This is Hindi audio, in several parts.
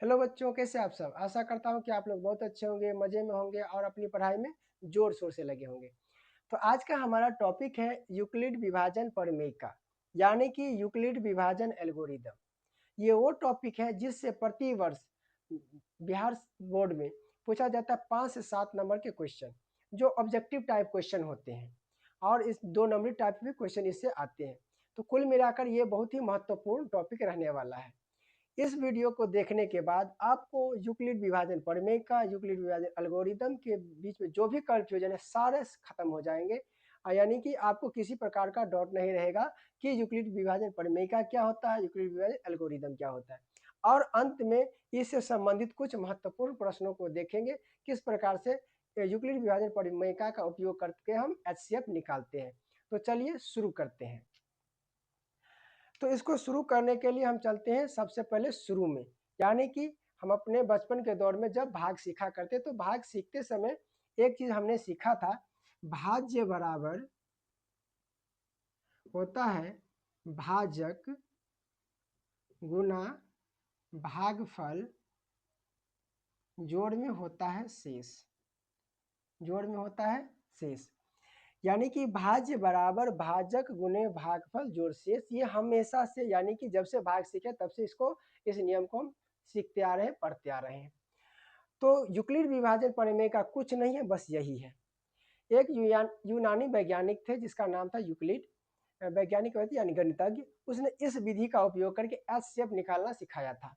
हेलो बच्चों, कैसे आप सब। आशा करता हूँ कि आप लोग बहुत अच्छे होंगे, मज़े में होंगे और अपनी पढ़ाई में ज़ोर शोर से लगे होंगे। तो आज का हमारा टॉपिक है यूक्लिड विभाजन प्रमेय का, यानी कि यूक्लिड विभाजन एल्गोरिदम। ये वो टॉपिक है जिससे प्रति वर्ष बिहार बोर्ड में पूछा जाता है 5 से 7 नंबर के क्वेश्चन, जो ऑब्जेक्टिव टाइप क्वेश्चन होते हैं और इस 2 नंबरी टाइप के क्वेश्चन इससे आते हैं। तो कुल मिलाकर ये बहुत ही महत्वपूर्ण टॉपिक रहने वाला है। इस वीडियो को देखने के बाद आपको यूक्लिड विभाजन प्रमेय का, यूक्लिड विभाजन एल्गोरिदम के बीच में जो भी कंफ्यूजन है सारे खत्म हो जाएंगे। यानी कि आपको किसी प्रकार का डाउट नहीं रहेगा कि यूक्लिड विभाजन प्रमेय का क्या होता है, यूक्लिड विभाजन एल्गोरिदम क्या होता है। और अंत में इससे संबंधित कुछ महत्वपूर्ण प्रश्नों को देखेंगे, किस प्रकार से यूक्लिड विभाजन प्रमेय का उपयोग करके हम एचसीएफ निकालते हैं। तो चलिए शुरू करते हैं। तो इसको शुरू करने के लिए हम चलते हैं सबसे पहले शुरू में, यानी कि हम अपने बचपन के दौर में जब भाग सीखा करते तो भाग सीखते समय एक चीज हमने सीखा था, भाज्य बराबर होता है भाजक गुना भागफल जोड़ में होता है शेष। जोड़ में होता है शेष, यानी कि भाज्य बराबर भाजक गुने भागफल जोड़ शेष। ये हमेशा से, यानी कि जब से भाग सीखे तब से इस नियम को हम सीखते आ रहे हैं, पढ़ते आ रहे हैं। तो यूक्लिड विभाजन प्रमेय का कुछ नहीं है, बस यही है। एक यूनानी वैज्ञानिक थे जिसका नाम था यूक्लिड। वैज्ञानिक यानी गणितज्ञ। उसने इस विधि का उपयोग करके एचसीएफ निकालना सिखाया था।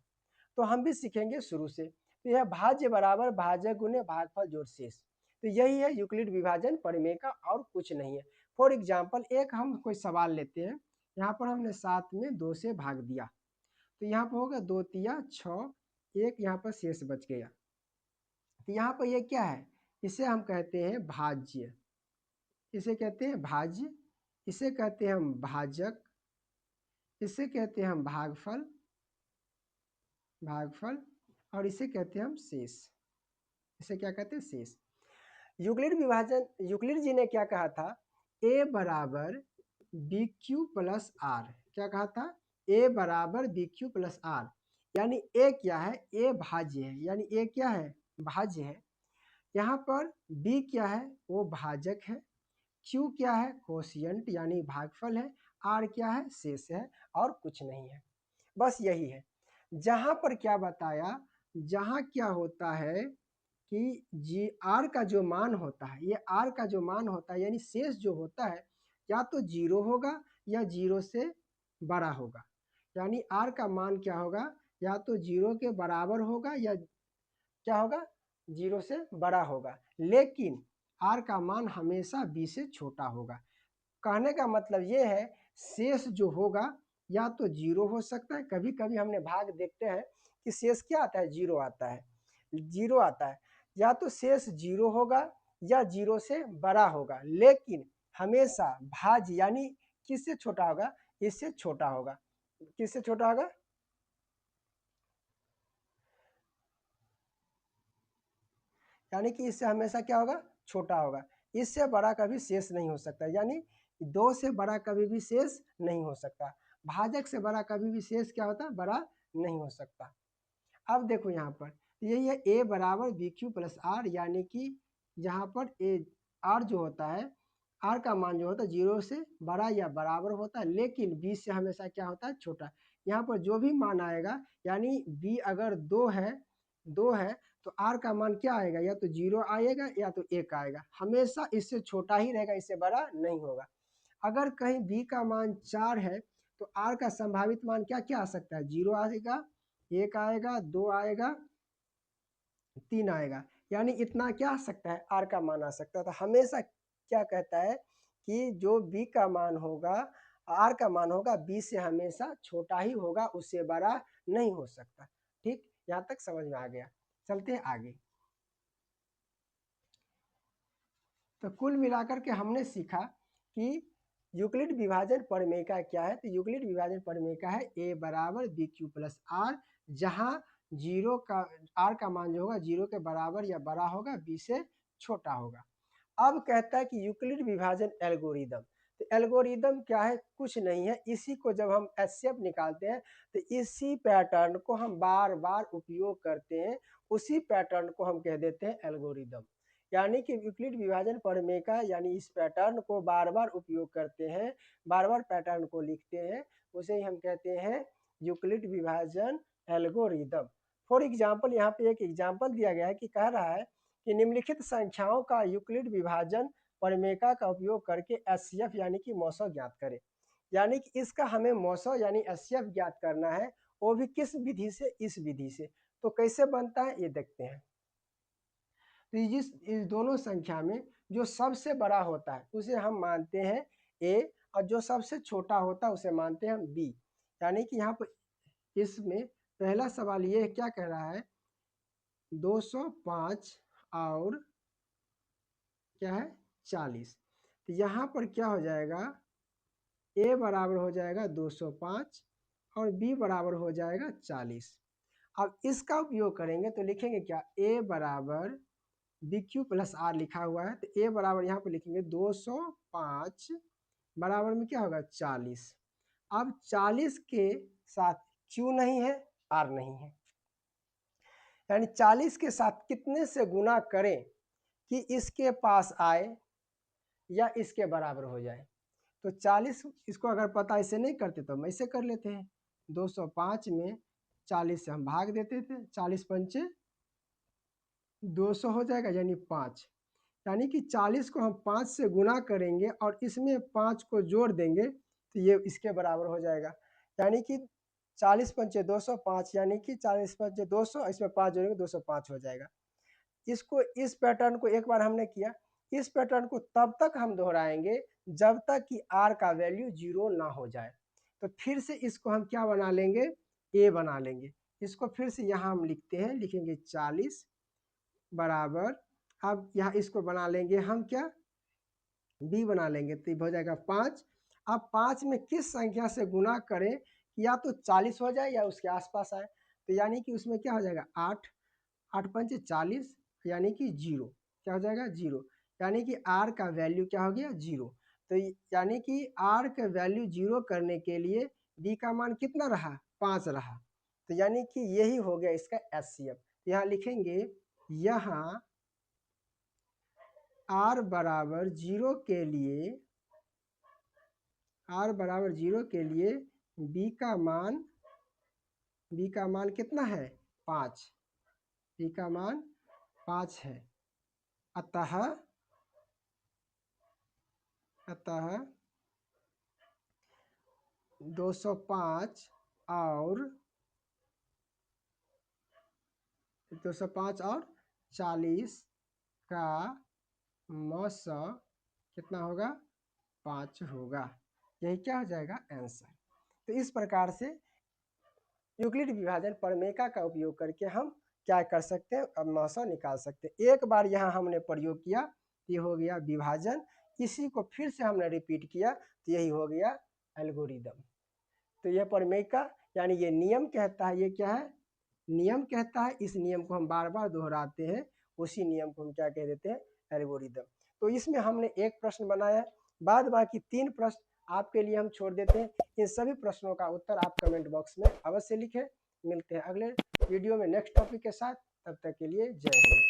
तो हम भी सीखेंगे शुरू से। तो यह भाज्य बराबर भाजक गुने भागफल जोड़ शेष, तो यही है यूक्लिड विभाजन प्रमेय का, और कुछ नहीं है। फॉर एग्जाम्पल एक हम कोई सवाल लेते हैं। यहाँ पर हमने 7 में 2 से भाग दिया, तो यहाँ पर होगा 2 तिया 6, एक यहाँ पर शेष बच गया। तो यहाँ पर ये क्या है, इसे हम कहते हैं भाज्य, इसे कहते हैं भाज्य, इसे कहते हैं हम भाजक, इसे कहते हैं हम भागफल, भागफल, और इसे कहते हैं हम शेष। इसे क्या कहते हैं, शेष। यूक्लिड जी ने क्या कहा था, ए बराबर बी क्यू प्लस आर। क्या कहा था, ए बराबर बी क्यू प्लस आर, यानी ए क्या है, ए भाज्य है, यानी ए क्या है, भाज्य है। यहाँ पर बी क्या है, वो भाजक है। क्यू क्या है, कोशियंट यानी भागफल है। आर क्या है, शेष है, और कुछ नहीं है, बस यही है। जहां पर क्या बताया, जहां क्या होता है कि जी आर का जो मान होता है, ये आर का जो मान होता है यानी शेष जो होता है, या तो 0 होगा या 0 से बड़ा होगा। यानी आर का मान क्या होगा, या तो 0 के बराबर होगा या क्या होगा, 0 से बड़ा होगा। लेकिन आर का मान हमेशा बी से छोटा होगा। कहने का मतलब ये है, शेष जो होगा या तो 0 हो सकता है, कभी कभी हमने भाग देखते हैं कि शेष क्या आता है, 0 आता है, 0 आता है। या तो शेष 0 होगा या 0 से बड़ा होगा, लेकिन हमेशा भाज्य यानी किससे छोटा होगा, इससे छोटा होगा। किससे छोटा होगा, यानी कि इससे हमेशा क्या होगा, छोटा होगा। इससे बड़ा कभी शेष नहीं हो सकता, यानी 2 से बड़ा कभी भी शेष नहीं हो सकता। भाजक से बड़ा कभी भी शेष क्या होता है, बड़ा नहीं हो सकता। अब देखो यहाँ पर यही है, ए बराबर बी क्यू प्लस आर, यानी कि यहाँ पर ए आर जो होता है, आर का मान जो होता है 0 से बड़ा या बराबर होता है, लेकिन बी से हमेशा क्या होता है, छोटा। यहाँ पर जो भी मान आएगा, यानी बी अगर 2 है तो आर का मान क्या आएगा, या तो 0 आएगा या तो 1 आएगा, हमेशा इससे छोटा ही रहेगा, इससे बड़ा नहीं होगा। अगर कहीं बी का मान 4 है तो आर का संभावित मान क्या क्या आ सकता है, 0 आएगा, 1 आएगा, 2 आएगा, 3 आएगा, यानी इतना क्या आ सकता है, आर का मान आ सकता है। तो हमेशा क्या कहता है कि जो बी का मान होगा, आर का मान होगा, बी से हमेशा छोटा ही होगा, उससे बड़ा नहीं हो सकता। ठीक, यहाँ तक समझ में आ गया। चलते हैं आगे। तो कुल मिलाकर के हमने सीखा कि यूक्लिड विभाजन प्रमेय का क्या है। तो यूक्लिड विभाजन प्रमेय का है ए बराबर बी क्यू प्लस आर, जहाँ 0 का आर का मान जो होगा 0 के बराबर या बड़ा होगा, बी से छोटा होगा। अब कहता है कि यूक्लिड विभाजन एल्गोरिदम। तो एल्गोरिदम क्या है, कुछ नहीं है, इसी को जब हम एचसीएफ निकालते हैं तो इसी पैटर्न को हम बार बार उपयोग करते हैं, उसी पैटर्न को हम कह देते हैं एल्गोरिदम। यानी कि यूक्लिड विभाजन प्रमेय का यानी इस पैटर्न को बार बार उपयोग करते हैं, बार बार पैटर्न को लिखते हैं, उसे ही हम कहते हैं यूक्लिड विभाजन एल्गोरिदम। फॉर एग्जाम्पल यहाँ पे एक एग्जाम्पल दिया गया है कि कह रहा है कि निम्नलिखित संख्याओं का यूक्लिड विभाजन प्रमेयिका का उपयोग करके एचसीएफ यानी कि मौसो ज्ञात करें। यानी कि इसका हमें मौसो यानी एचसीएफ ज्ञात करना है, वो भी किस विधि से, इस विधि से। तो कैसे बनता है ये देखते हैं। तो इस दोनों संख्या में जो सबसे बड़ा होता है उसे हम मानते हैं ए, और जो सबसे छोटा होता है उसे मानते हैं हम बी। यानी कि यहाँ पर इसमें पहला सवाल ये क्या कह रहा है, 205 और क्या है 40। तो यहाँ पर क्या हो जाएगा, ए बराबर हो जाएगा 205 और बी बराबर हो जाएगा 40। अब इसका उपयोग करेंगे तो लिखेंगे क्या, ए बराबर बी क्यू प्लस आर लिखा हुआ है, तो ए बराबर यहाँ पर लिखेंगे 205 बराबर में क्या होगा 40। अब 40 के साथ क्यू नहीं है, आर नहीं है, यानी 40 के साथ कितने से गुना करें कि इसके पास आए या इसके बराबर हो जाए। तो 40 इसको अगर पता ऐसे नहीं करते तो हम ऐसे कर लेते हैं, 205 में 40 से हम भाग देते थे, 40 पंचे 200 हो जाएगा यानी 5। यानी कि 40 को हम 5 से गुना करेंगे और इसमें 5 को जोड़ देंगे तो ये इसके बराबर हो जाएगा। यानी कि 40 पंचे 205 यानी कि 40 पंचे 200, इसमें 5 जोड़ेंगे 205 हो जाएगा। इसको इस पैटर्न को एक बार हमने किया, इस पैटर्न को तब तक हम दोहराएंगे जब तक कि आर का वैल्यू 0 ना हो जाए। तो फिर से इसको हम क्या बना लेंगे, ए बना लेंगे। इसको फिर से यहाँ हम लिखते हैं, लिखेंगे 40 बराबर, अब यहाँ इसको बना लेंगे हम क्या, बी बना लेंगे, तो हो जाएगा 5। अब 5 में किस संख्या से गुना करें या तो 40 हो जाए या उसके आसपास आए, तो यानी कि उसमें क्या हो जाएगा 8, 8 पंचे 40 यानी कि 0, क्या हो जाएगा 0, यानी कि आर का वैल्यू क्या हो गया 0। तो यानी कि आर का वैल्यू 0 करने के लिए बी का मान कितना रहा, 5 रहा। तो यानी कि यही हो गया इसका एचसीएफ। यहाँ लिखेंगे, यहाँ आर बराबर 0 के लिए, आर बराबर 0 के लिए बी का मान कितना है 5, बी का मान 5 है। अतः 205 और 40 का मौसा कितना होगा, 5 होगा। यही क्या हो जाएगा आंसर। तो इस प्रकार से यूक्लिड विभाजन प्रमेयिका का उपयोग करके हम क्या कर सकते हैं, अब मौसा निकाल सकते हैं। एक बार यहाँ हमने प्रयोग किया, ये हो गया विभाजन, इसी को फिर से हमने रिपीट किया तो यही हो गया एल्गोरिदम। तो यह प्रमेयिका यानी ये नियम कहता है, ये क्या है, नियम कहता है, इस नियम को हम बार बार दोहराते हैं, उसी नियम को हम क्या कह देते हैं, एल्गोरिदम। तो इसमें हमने एक प्रश्न बनाया, बाद बाकी 3 प्रश्न आपके लिए हम छोड़ देते हैं। इन सभी प्रश्नों का उत्तर आप कमेंट बॉक्स में अवश्य लिखें। मिलते हैं अगले वीडियो में नेक्स्ट टॉपिक के साथ, तब तक के लिए जय हिंद।